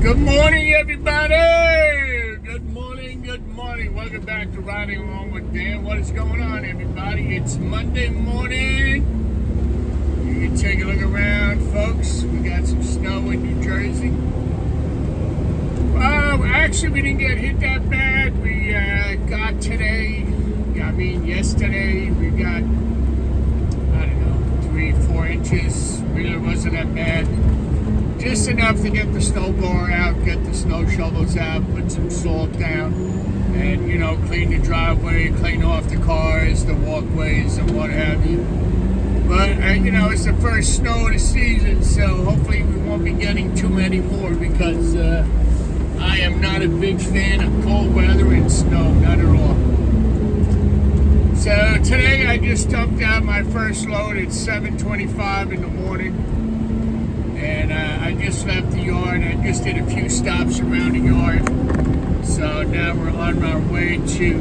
Good morning, everybody. Good morning, good morning. Welcome back to Riding Along with Dan. What is going on, everybody? It's Monday morning. You can take a look around, folks. We got some snow in New Jersey. Actually, we didn't get hit that bad. We got yesterday, we got, 3-4 inches. Really wasn't that bad. Just enough to get the snow blower out, get the snow shovels out, put some salt down, and, clean the driveway, clean off the cars, the walkways, and what have you. But, it's the first snow of the season, so hopefully we won't be getting too many more because I am not a big fan of cold weather and snow, not at all. So today I just dumped out my first load at 7:25 in the morning. And I just left the yard. I just did a few stops around the yard. So now we're on our way to,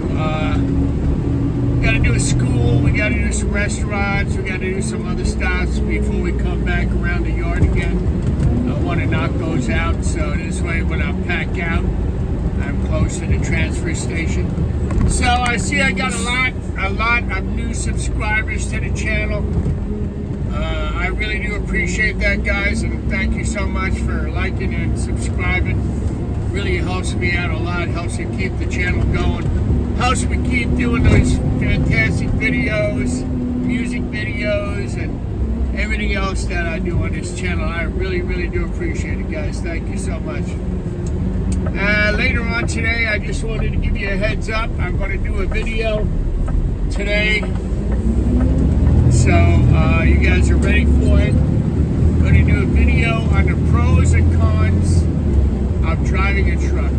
got to do a school, we got to do some restaurants, we got to do some other stops before we come back around the yard again. I want to knock those out, so this way when I pack out, I'm close to the transfer station. So I see I got a lot of new subscribers to the channel. I really do appreciate that, guys, and thank you so much for liking and subscribing. Really helps me out a lot, helps me keep the channel going, helps me keep doing those fantastic videos, music videos, and everything else that I do on this channel. I really, really do appreciate it, guys. Thank you so much. Later on today, I just wanted to give you a heads up. I'm going to do a video today. So, you guys are ready for it. I'm going to do a video on the pros and cons of driving a truck.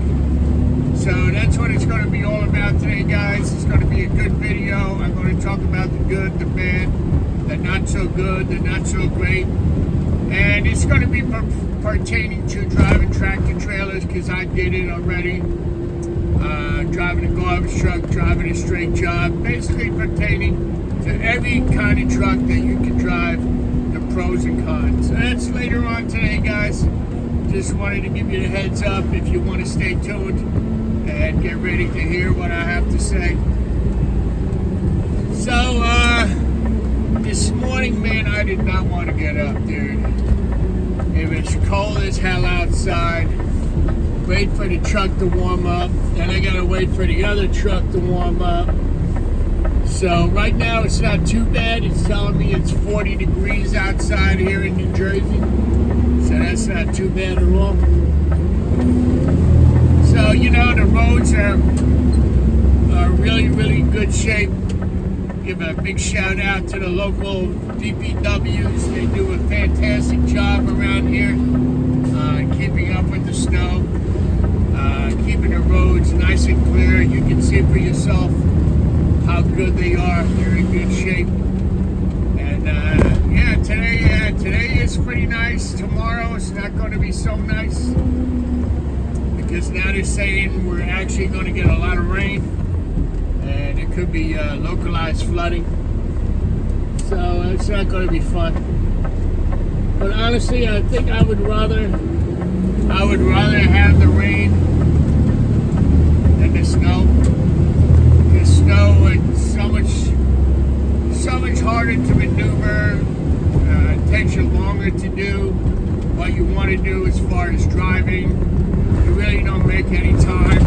So that's what it's going to be all about today, guys. It's going to be a good video. I'm going to talk about the good, the bad, the not so good, the not so great. And it's going to be pertaining to driving tractor trailers because I did it already. Driving a garbage truck, driving a straight job, basically pertaining to every kind of truck that you can drive, the pros and cons. So that's later on today, guys. Just wanted to give you the heads up if you want to stay tuned and get ready to hear what I have to say. So, this morning, man, I did not want to get up, dude. It was cold as hell outside. Wait for the truck to warm up. Then I gotta wait for the other truck to warm up. So right now it's not too bad. It's telling me it's 40 degrees outside here in New Jersey. So that's not too bad at all. So, the roads are really, really good shape. Give a big shout out to the local DPWs. They do a fantastic job around here, keeping up with the snow, keeping the roads nice and clear. You can see for yourself how good they are. They're in good shape. And today is pretty nice. Tomorrow it's not going to be so nice because now they're saying we're actually going to get a lot of rain and it could be localized flooding. So it's not going to be fun. But honestly, I think I would rather have the rain than the snow. The snow is so much harder to maneuver. It takes you longer to do what you want to do as far as driving. You really don't make any time.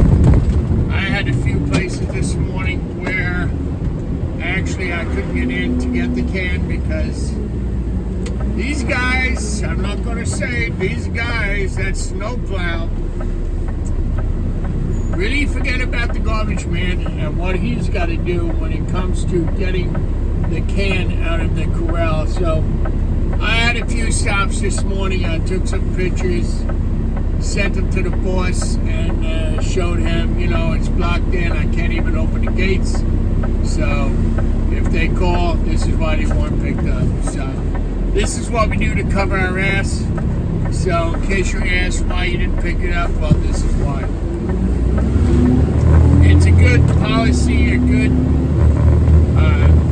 I had a few places this morning where actually I couldn't get in to get the can because these guys, I'm not going to say, these guys that snowplow really forget about the garbage man and what he's got to do when it comes to getting the can out of the corral. So I had a few stops this morning. I took some pictures, sent them to the boss, and showed him, it's blocked in. I can't even open the gates. So if they call, this is why they weren't picked up. So this is what we do to cover our ass. So in case you ask why you didn't pick it up, well, this is why. It's a good policy, a good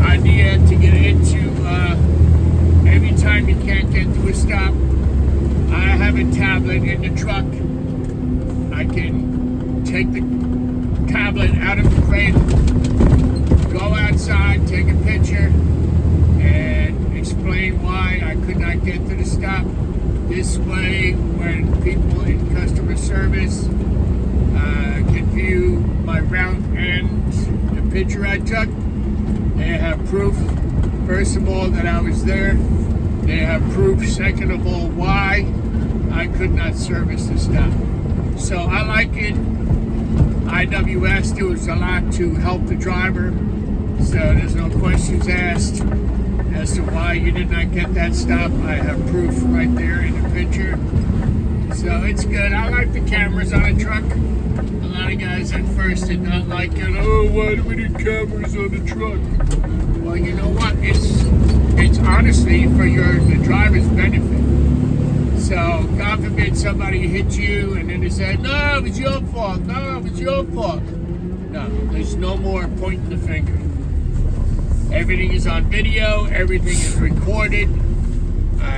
idea to get into every time you can't get to a stop. I have a tablet in the truck I can take the tablet out of the cradle, go outside, take a picture, and explain why I could not get to the stop. This way, when people in customer service can view my route and the picture I took, they have proof, first of all, that I was there. They have proof, second of all, why I could not service the stop. So I like it. IWS does a lot to help the driver, so there's no questions asked as to why you did not get that stop. I have proof right there in the picture. So it's good. I like the cameras on a truck. A lot of guys at first did not like it. Oh, why do we need cameras on the truck? Well, you know what? It's honestly for the driver's benefit. So, God forbid somebody hit you and then they say, no, it was your fault. No, it was your fault. No, there's no more pointing the finger. Everything is on video. Everything is recorded.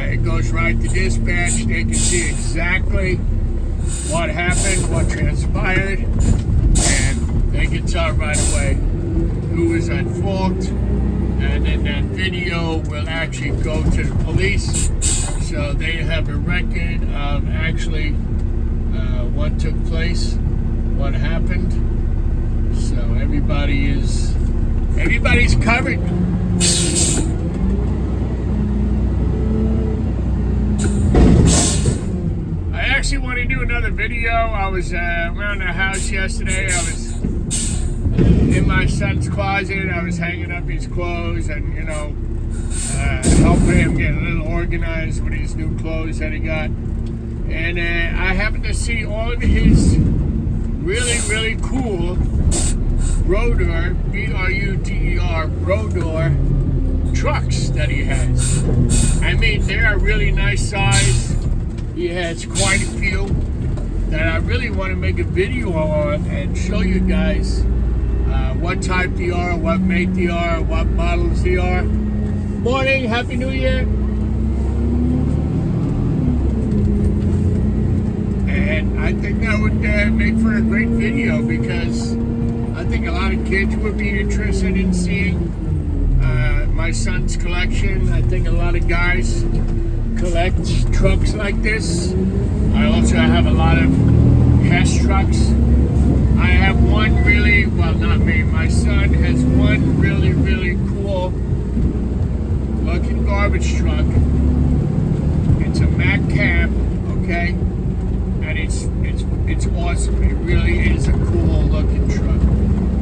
It goes right to dispatch. They can see exactly what happened, what transpired, and they can tell right away who was at fault. And then that video will actually go to the police, so they have a record of actually what took place, what happened. So everybody's covered. I actually want to do another video. I was around the house yesterday. I was in my son's closet. I was hanging up his clothes and, helping him get a little organized with his new clothes that he got. And I happened to see all of his really, really cool Rotor, B-R-U-D-E-R, Rotor trucks that he has. I mean, they are really nice size. He has quite a few that I really want to make a video on and show you guys what type they are, what make they are, what models they are. Morning, Happy New Year. And I think that would make for a great video because I think a lot of kids would be interested in seeing my son's collection. I think a lot of guys collect trucks like this. I also have a lot of Hess trucks. I have one really, well, not me, my son has one really, really cool looking garbage truck. It's a Mack cab, okay? And it's awesome. It really is a cool looking truck.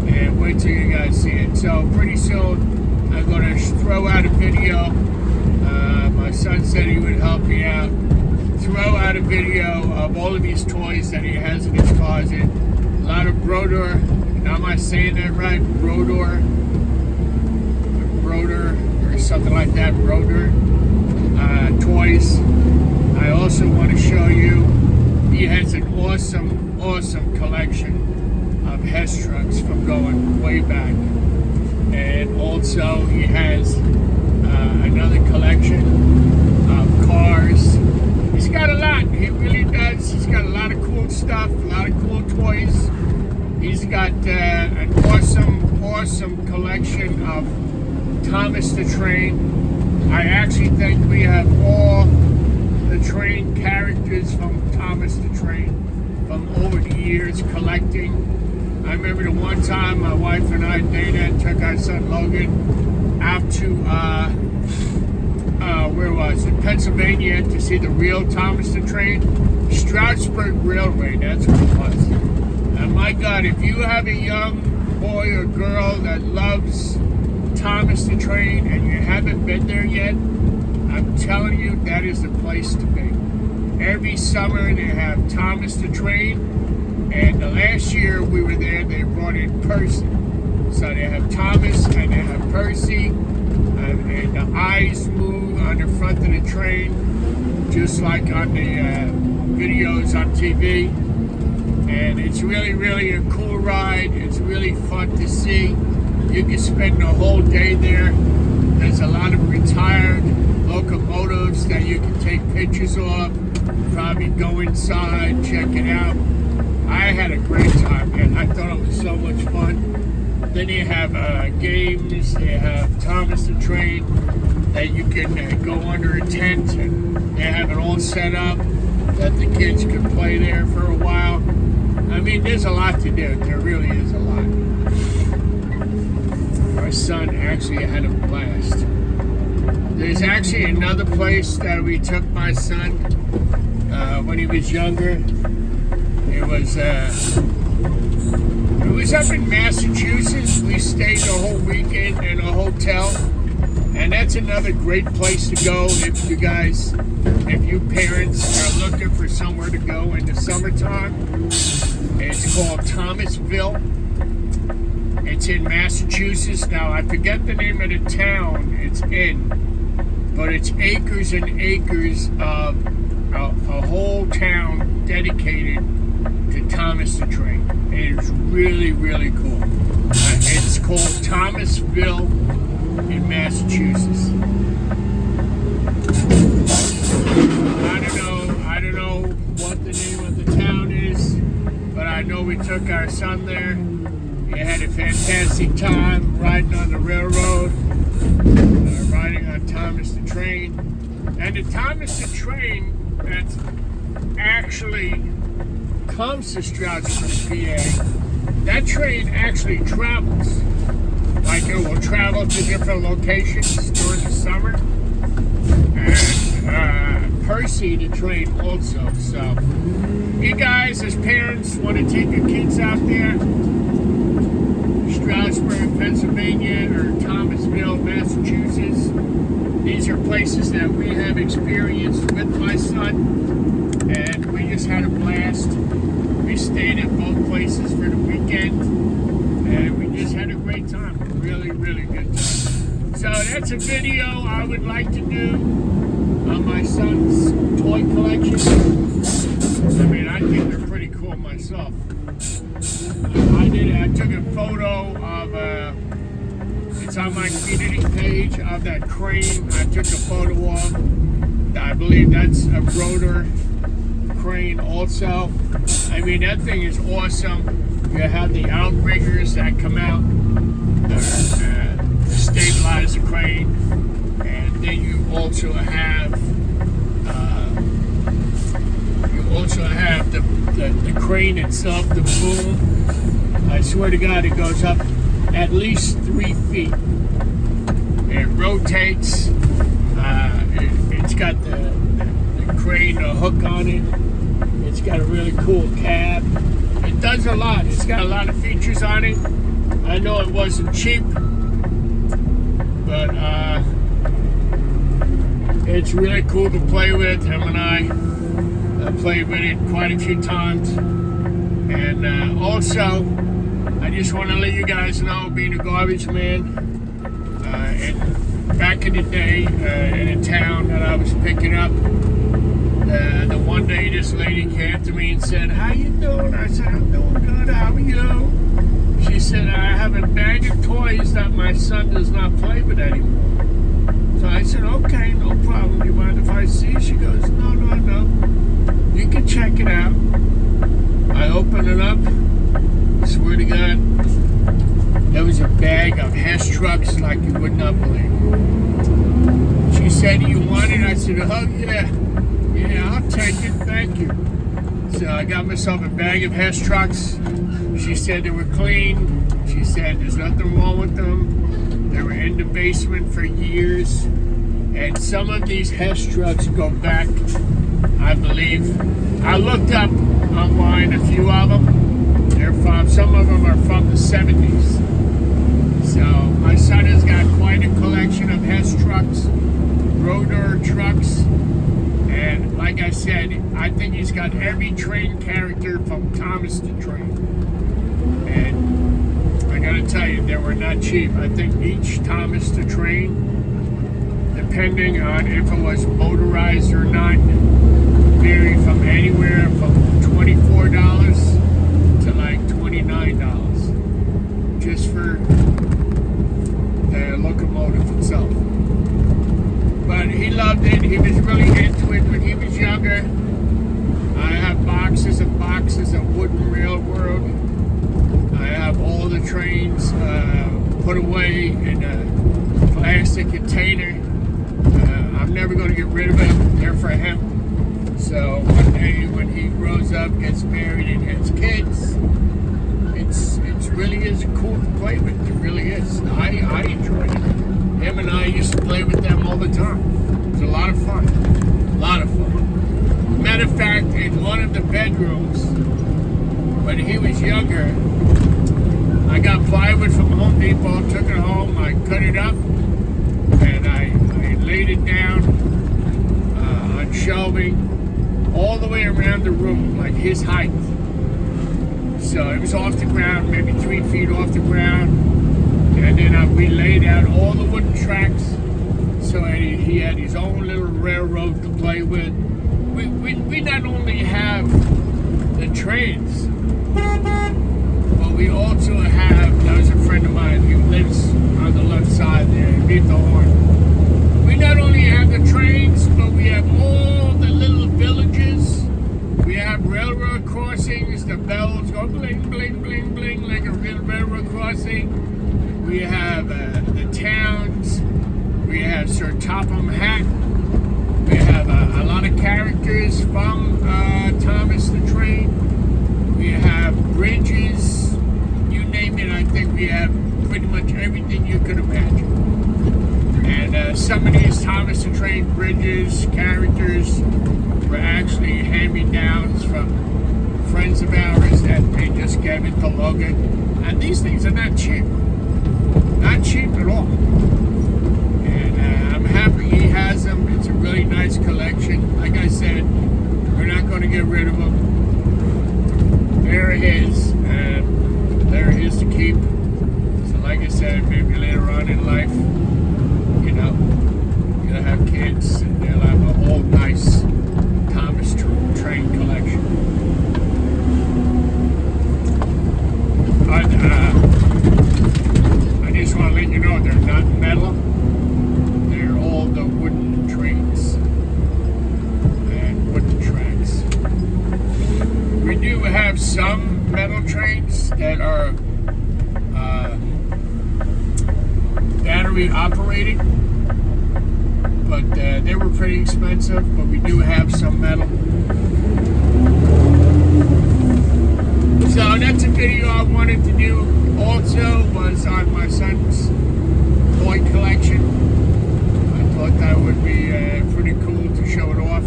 And wait till you guys see it. So pretty soon I'm gonna throw out a video. My son said he would help me out. Throw out a video of all of these toys that he has in his closet. A lot of Rotor, now am I saying that right? Rotor, or something like that, Rotor toys. I also want to show you, he has an awesome, awesome collection of Hess trucks from going way back. And also he has another collection of cars. He's got a lot, he really does. He's got a lot of cool stuff, a lot of cool toys. He's got an awesome collection of Thomas the Train. I actually think we have all the train characters from Thomas the Train from over the years collecting. I remember the one time my wife and I, Dana, took our son Logan out to where was it? Pennsylvania to see the real Thomas the Train. Stroudsburg Railway, that's what it was. And my God, if you have a young boy or girl that loves Thomas the Train and you haven't been there yet, I'm telling you, that is the place to be. Every summer they have Thomas the Train, and the last year we were there, they brought in Percy. So they have Thomas and they have Percy, and the eyes move on the front of the train, just like on the videos on TV. And it's really, really a cool ride. It's really fun to see. You can spend the whole day there. There's a lot of retired locomotives that you can take pictures of. Probably go inside, check it out. I had a great time, man. I thought it was so much fun. Then you have games. You have Thomas the Train that you can go under a tent, and they have it all set up that the kids can play there for a while. I mean, there's a lot to do. There really is a lot. Our son actually had a blast. There's actually another place that we took my son when he was younger. It was up in Massachusetts. We stayed the whole weekend in a hotel, and that's another great place to go if you parents are looking for somewhere to go in the summertime. It's called Thomasville. It's in Massachusetts. Now, I forget the name of the town it's in, but it's acres and acres of a whole town dedicated to Thomas the Train. It is really, really cool. It's called Thomasville in Massachusetts. I don't know what the name of the town is, but I know we took our son there. We had a fantastic time riding on the railroad, riding on Thomas the Train. And the Thomas the Train that's actually comes to Stroudsburg, PA, that train actually travels. Like it will travel to different locations during the summer. And Percy the train also. So you guys as parents want to take your kids out there, Stroudsburg, Pennsylvania, or Thomasville, Massachusetts. These are places that we have experienced with my son, and we just had a blast. We stayed at both places for the weekend, and we just had a great time. Really, really good time. So that's a video I would like to do on my son's toy collection. I mean, I think they're pretty cool myself. I took a photo of, it's on my community page, of that crane I took a photo of. I believe that's a rotor crane also. I mean, that thing is awesome. You have the outriggers that come out to stabilize the crane. And then you also have the crane itself, the boom. I swear to God, it goes up at least 3 feet. It rotates. It's got the crane, the hook on it. It's got a really cool cab. It does a lot. It's got a lot of features on it. I know it wasn't cheap, but it's really cool to play with. Him and I played with it quite a few times. And also, I just want to let you guys know, being a garbage man, and back in the day, in a town that I was picking up, the one day this lady came to me and said, "How you doing?" I said, "I'm doing good. How are you?" She said, "I have a bag of toys that my son does not play with anymore." So I said, "Okay, no problem. You mind if I see?" She goes, No. You can check it out." I opened it up. I swear to God, there was a bag of Hess trucks like you would not believe. She said, "Do you want it?" I said, "Oh, yeah. Yeah, I'll take it. Thank you." So I got myself a bag of Hess trucks. She said they were clean. She said there's nothing wrong with them. They were in the basement for years. And some of these Hess trucks go back, I believe. I looked up online a few of them. Some of them are from the 70s. So my son has got quite a collection of Hess trucks, rotor trucks. And like I said, I think he's got every train character from Thomas the Train. And I gotta tell you, they were not cheap. I think each Thomas the Train, depending on if it was motorized or not, vary from anywhere from $24 to like $29 just for the locomotive itself. But he loved it. He was really into it when he was younger. I have boxes and boxes of wood wooden railroad. I have all the trains put away in a plastic container. I'm never going to get rid of them. They're for him. So one day when he grows up, gets married, and has kids, it really is cool to play with. It really is. I enjoy it. Him and I used to play with them all the time. It was a lot of fun. A lot of fun. Matter of fact, in one of the bedrooms, when he was younger, I got plywood from Home Depot, took it home, I cut it up, and I laid it down on shelving all the way around the room, like his height. So it was off the ground, maybe 3 feet off the ground. And then we laid out all the wooden tracks. So he had his own little railroad to play with. We not only have the trains, but we also have, that was a friend of mine who lives on the left side there, beat the horn. We not only have the trains, but we have all the little villages. We have railroad crossings, the bells go bling, bling, bling, bling, like a real railroad crossing. We have the towns. We have Sir Topham Hatt. We have a lot of characters from Thomas the Train. We have bridges. You name it, I think we have pretty much everything you could imagine. And some of these Thomas the Train bridges, characters, were actually hand-me-downs from friends of ours that they just gave it to Logan. And these things are not cheap. Not cheap at all. And I'm happy he has them. It's a really nice collection. Like I said, we're not going to get rid of them. They're his. And they're his to keep. So like I said, maybe later on in life, you know, you'll have kids and they'll have a whole nice Thomas Train collection. But I just want to let you know they're not metal. They're all the wooden trains and wooden tracks. We do have some metal trains that are battery operated, but they were pretty expensive, but we do have some metal. So that's a video I wanted to do. Also was on my son's toy collection. I thought that would be pretty cool to show it off.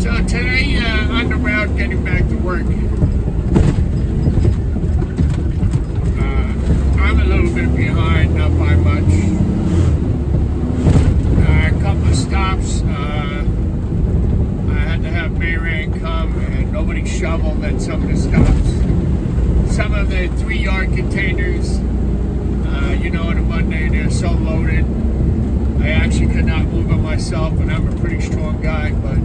So today on the route getting back to work, I'm a little bit behind, not by much. A couple of stops. I had to have Mayran come and nobody shoveled at some of the stops. Some of the 3-yard containers, on a Monday they're so loaded. I actually could not move them myself, and I'm a pretty strong guy, but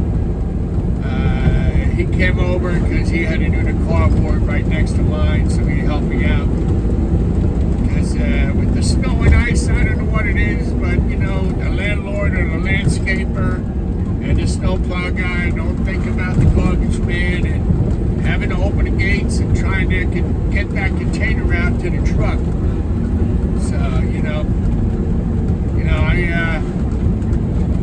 he came over because he had to do the cardboard right next to mine, so he helped me out. With the snow and ice, I don't know what it is, but the landlord or the landscaper and the snowplow guy don't think about the garbage man and having to open the gates and trying to get that container out to the truck. So,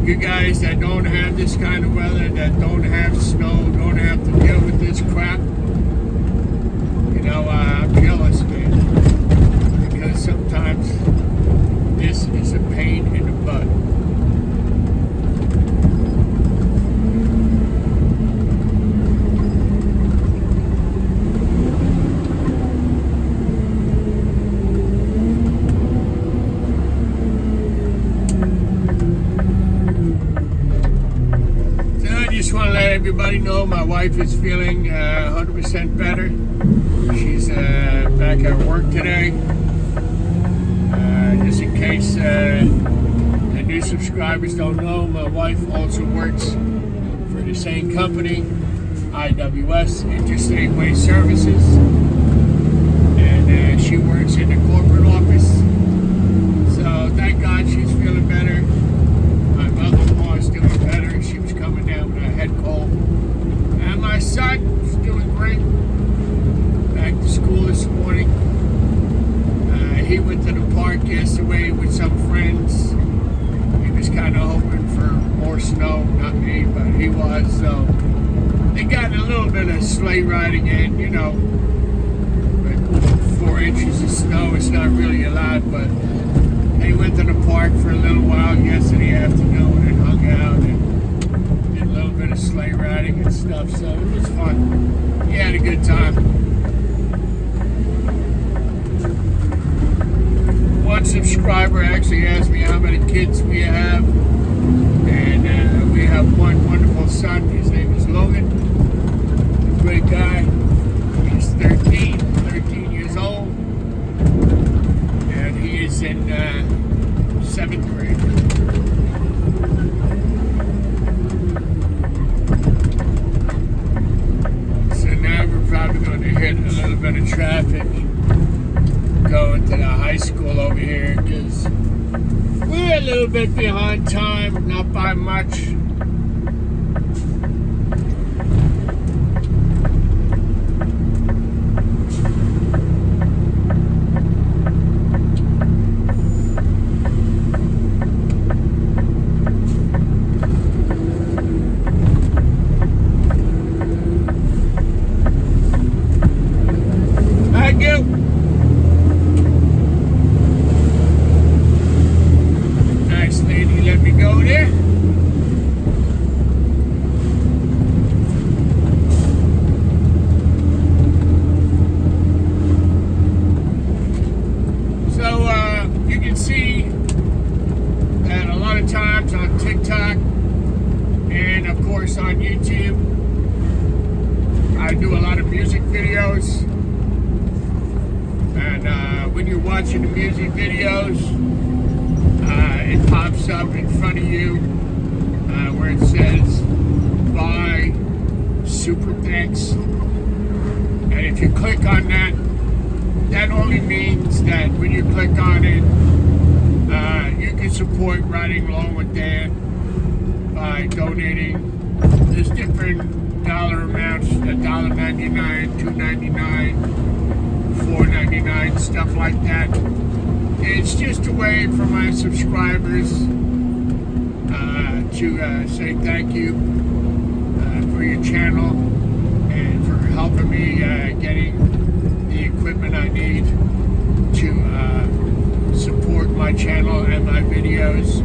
you guys that don't have this kind of weather, that don't have snow, don't have to deal with this crap, I'm jealous, man. Because sometimes this is a pain in the butt. So I just want to let everybody know my wife is feeling 100% better. She's back at work today. Just in case the new subscribers don't know, my wife also works for the same company, IWS, Interstate Waste Services, and she works in the corporate office. So thank God she's feeling better. My mother-in-law is doing better. She was more snow, not me, but he was. So they got a little bit of sleigh riding in, but 4 inches of snow is not really a lot. But they went to the park for a little while yesterday afternoon and hung out and did a little bit of sleigh riding and stuff. So it was fun. He had a good time. One subscriber actually asked me how many kids we have, and we have one wonderful son. His name is Logan. He's a great guy. He's 13 years old, and he is in 7th grade. So now we're probably going to hit a little bit of traffic going to the high school over here because we're a little bit behind time, not by much. Thank you. Lady, let me go there. So you can see that a lot of times on TikTok and of course on YouTube, I do a lot of music videos. And when you're watching the music videos, it pops up in front of you where it says buy super thanks, and if you click on that, that only means that when you click on it, you can support Riding Along with Dan by donating. There's different dollar amounts: $1.99, $2.99, $4.99, stuff like that. It's just a way for my subscribers to say thank you for your channel and for helping me getting the equipment I need to support my channel and my videos.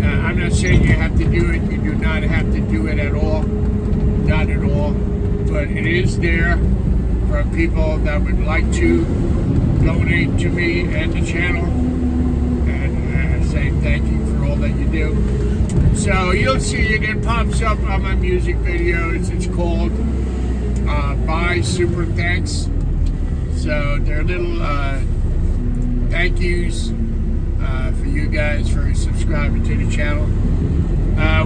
I'm not saying you have to do it. You do not have to do it at all. Not at all. But it is there for people that would like to donate to me and the channel, and say thank you for all that you do. So you'll see it pops up on my music videos. It's called Buy Super Thanks. So they're little thank yous for you guys for subscribing to the channel.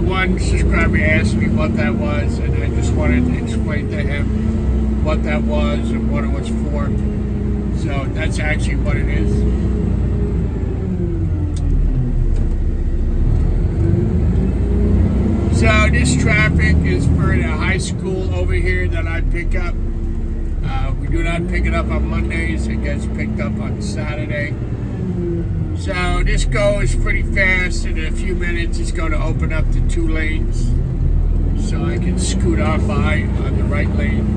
One subscriber asked me what that was, and I just wanted to explain to him what that was and what it was for. So that's actually what it is. So this traffic is for the high school over here that I pick up. We do not pick it up on Mondays. It gets picked up on Saturday. So this goes pretty fast. In a few minutes, it's going to open up to 2 lanes. So I can scoot on by on the right lane.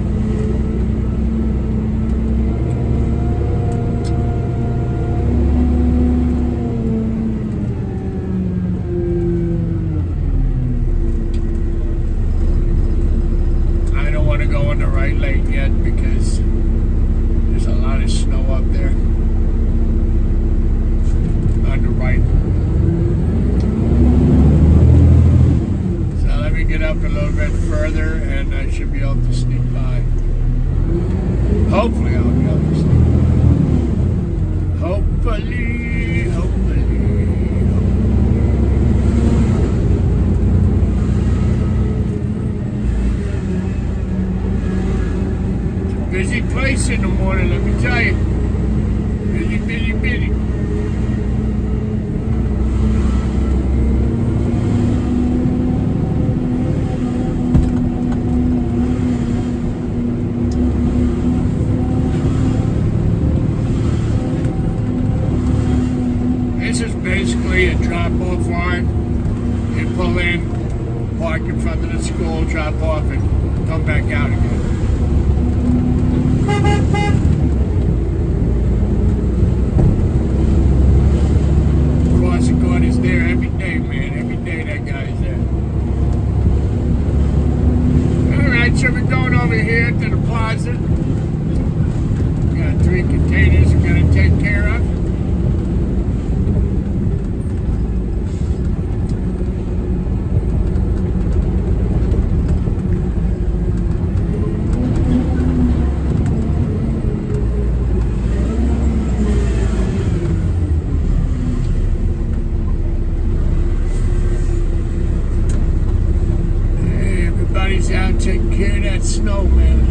Go on the right lane yet because there's a lot of snow up there on the right. So let me get up a little bit further and I should be able to sneak by. Hopefully I'll be able to sneak by. Hopefully. Busy place in the morning, let me tell you. Busy, busy, busy. This is basically a drop-off line. You pull in, park in front of the school, drop off, and come back out again. Crossing guard is there every day, man. Every day that guy's there. Alright, so we're going over here to the plaza. We got 3 containers we're going to take care of. Everybody's out taking care of that snow, man.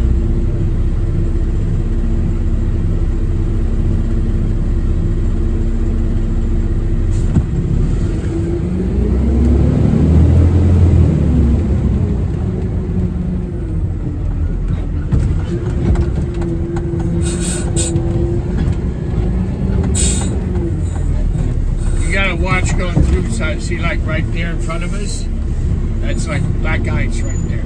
You gotta watch going through, so I see like right there in front of us. That's like black ice right there.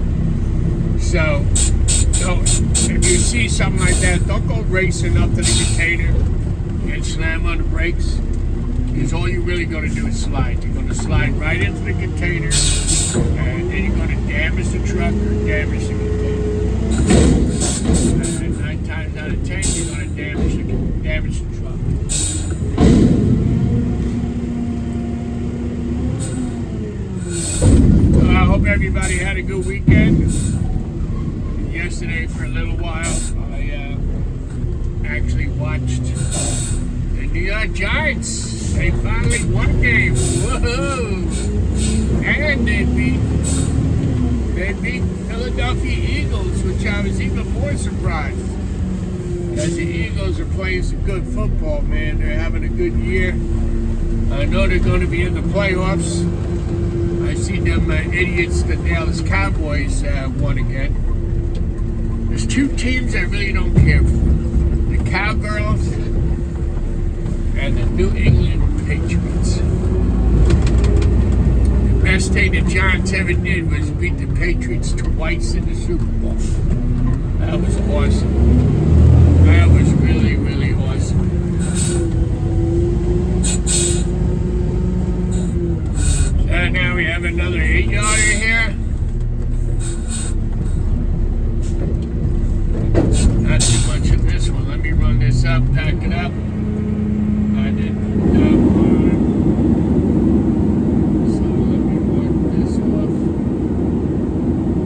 So, if you see something like that, don't go racing up to the container and slam on the brakes. Because all you're really going to do is slide. You're going to slide right into the container, and then you're going to damage the truck or damage the container. And 9 times out of 10, you're going to damage the truck. I hope everybody had a good weekend. Yesterday, for a little while, I actually watched the New York Giants. They finally won a game. Whoa! And they beat Philadelphia Eagles, which I was even more surprised. As the Eagles are playing some good football, man. They're having a good year. I know they're going to be in the playoffs. I see them idiots, the Dallas Cowboys, won again. There's 2 teams I really don't care for. The Cowgirls and the New England Patriots. The best thing the Giants ever did was beat the Patriots twice in the Super Bowl. That was awesome. That was really, really awesome. And now we have another 8-yarder here. Not too much of this one. Let me run this up, pack it up. I did that one. So let me work this off.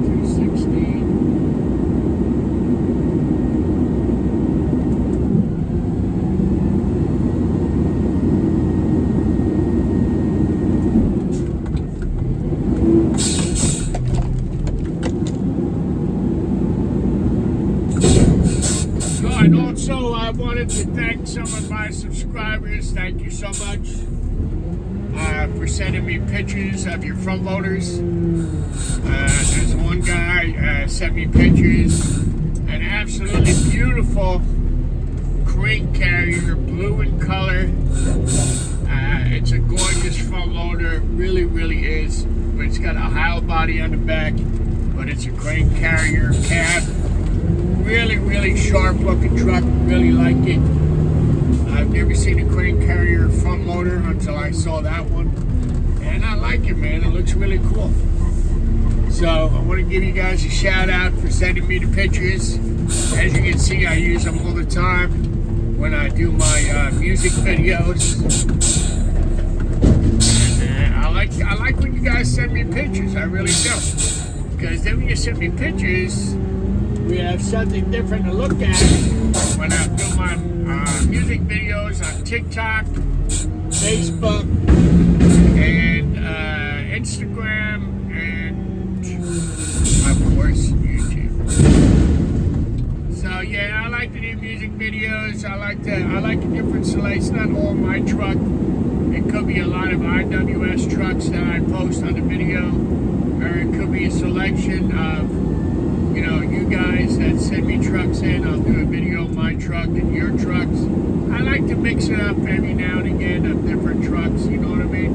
216. And also, I wanted to thank some of my subscribers. Thank you so much for sending me pictures of your front loaders. There's one guy sent me pictures. An absolutely beautiful crane carrier, blue in color. It's a gorgeous front loader. Really, really is. But it's got a hollow body on the back. But it's a crane carrier cab. Really, really sharp looking truck. Really like it. I've never seen a crane carrier front loader until I saw that one. And I like it, man. It looks really cool. So I want to give you guys a shout out for sending me the pictures. As you can see, I use them all the time when I do my music videos. And I like when you guys send me pictures. I really do. Because then when you send me pictures, we have something different to look at when I do my music videos on TikTok, Facebook, and Instagram, and of course YouTube. So yeah, I like to do music videos. I like a different selection on all my truck. It could be a lot of IWS trucks that I post on the video, or it could be a selection of you guys that send me trucks in. I'll do a video of my truck and your trucks. I like to mix it up every now and again of different trucks, you know what I mean?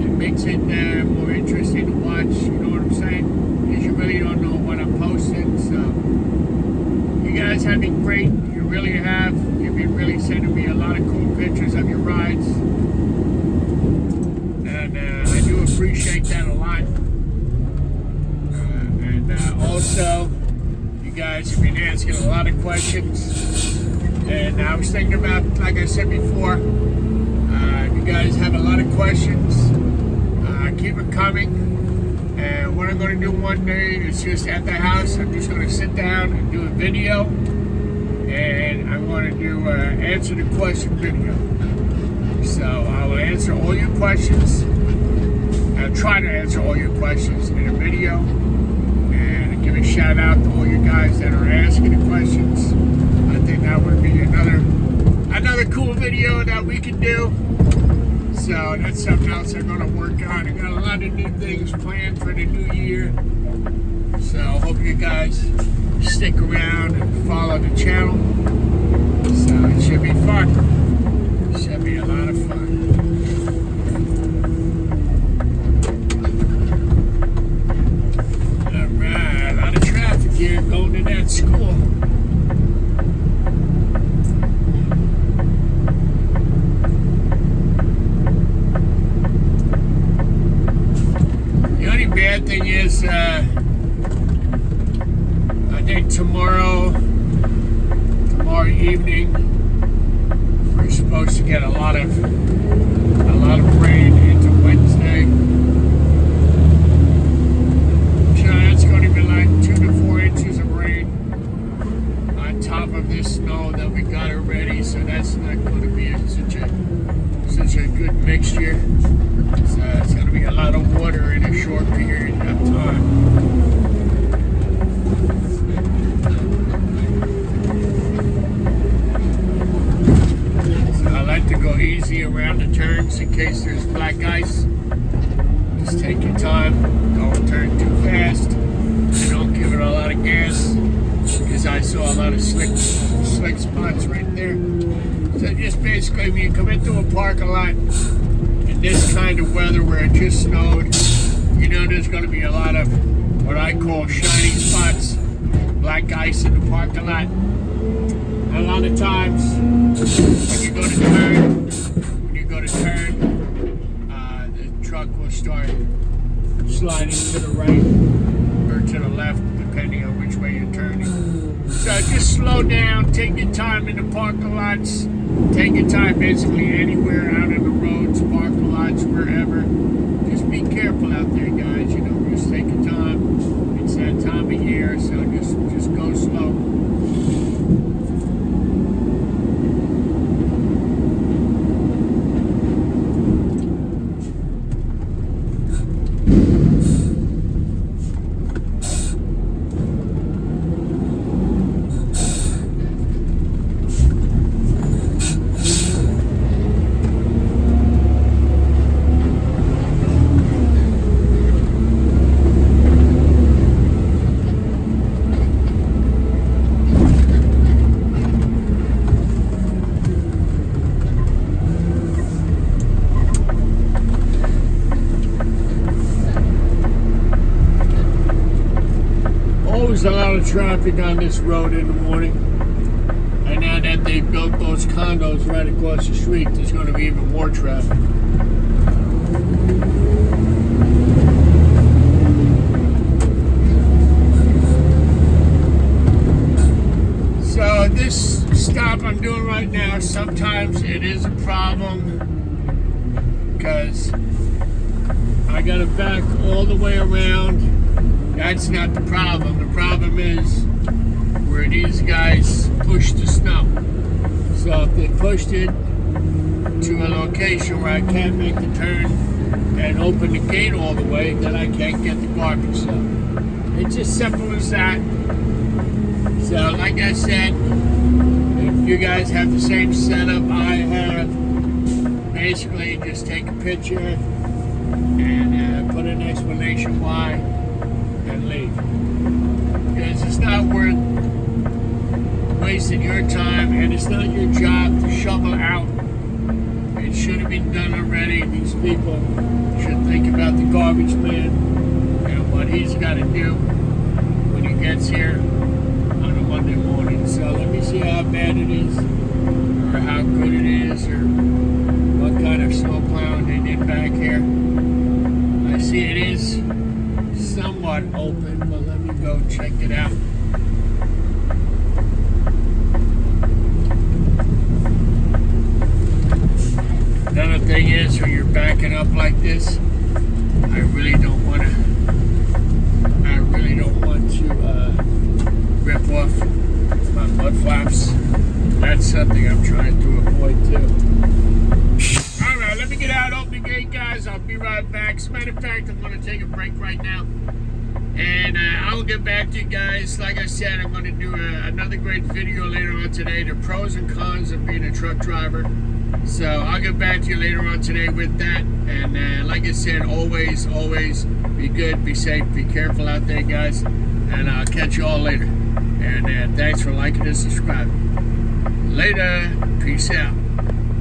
And makes it more interesting to watch. You know what I'm saying? Because you really don't know what I'm posting. So you guys have been great. You really have. You've been really sending me a lot of cool pictures of your rides, and I do appreciate that a lot. And also, you guys have been asking a lot of questions. And I was thinking about, like I said before, you guys have a lot of questions. Keep it coming. And what I'm going to do one day is just at the house, I'm just going to sit down and do a video. And I'm going to do answer the question video. So I will answer all your questions. I'll try to answer all your questions in a video. And give a shout out to all you guys that are asking the questions. I think that would be another cool video that we can do. So that's something else I'm going to work on. I got a lot of new things planned for the new year. So I hope you guys stick around and follow the channel. So it should be fun. It should be a lot of fun. Alright, a lot of traffic here going to that school. Bad thing is, I think tomorrow evening we're supposed to get a lot of rain into Wednesday. So that's going to be like 2 to 4 inches of rain on top of this snow that we got already. So that's not going to be such a good mixture. So it's going to be a lot of water in a short period of time. So I like to go easy around the turns in case there's black ice. Just take your time. Don't turn too fast. And don't give it a lot of gas. Because I saw a lot of slick spots right there. So just basically when you come into a parking lot, this kind of weather where it just snowed, you know there's going to be a lot of what I call shiny spots, black ice in the parking lot. A lot of times when you go to turn, the truck will start sliding to the right or to the left depending on which way you're turning. So just slow down, take your time in the parking lots, take your time basically anywhere out in the roads, parking lots, wherever. Just be careful out there, guys. You know, just take your time. It's that time of year, so just go slow. Always a lot of traffic on this road in the morning. And now that they built those condos right across the street, there's going to be even more traffic. So this stop I'm doing right now, sometimes it is a problem because I got to back all the way around. That's not the problem. The problem is where these guys push the snow. So if they pushed it to a location where I can't make the turn and open the gate all the way, then I can't get the garbage out. It's as simple as that. So like I said, if you guys have the same setup I have, basically just take a picture and put an explanation why and leave. Because it's not worth wasting your time, and it's not your job to shovel out. It's should have been done already. These people should think about the garbage man and what he's got to do when he gets here on a Monday morning. So let me see how bad it is, or how good it is, or what kind of snow plowing they did back here. I see it is somewhat open, but let me go check it out. Another thing is, when you're backing up like this, I really don't want to rip off my mud flaps. That's something I'm trying to avoid too. All right, let me get out, open the gate, guys. I'll be right back. As a matter of fact, I'm going to take a break right now. And I'll get back to you guys. Like I said, I'm going to do another great video later on today, the pros and cons of being a truck driver. So I'll get back to you later on today with that. And like I said, always be good, be safe, be careful out there, guys. And I'll catch you all later. And thanks for liking and subscribing. Later. Peace out.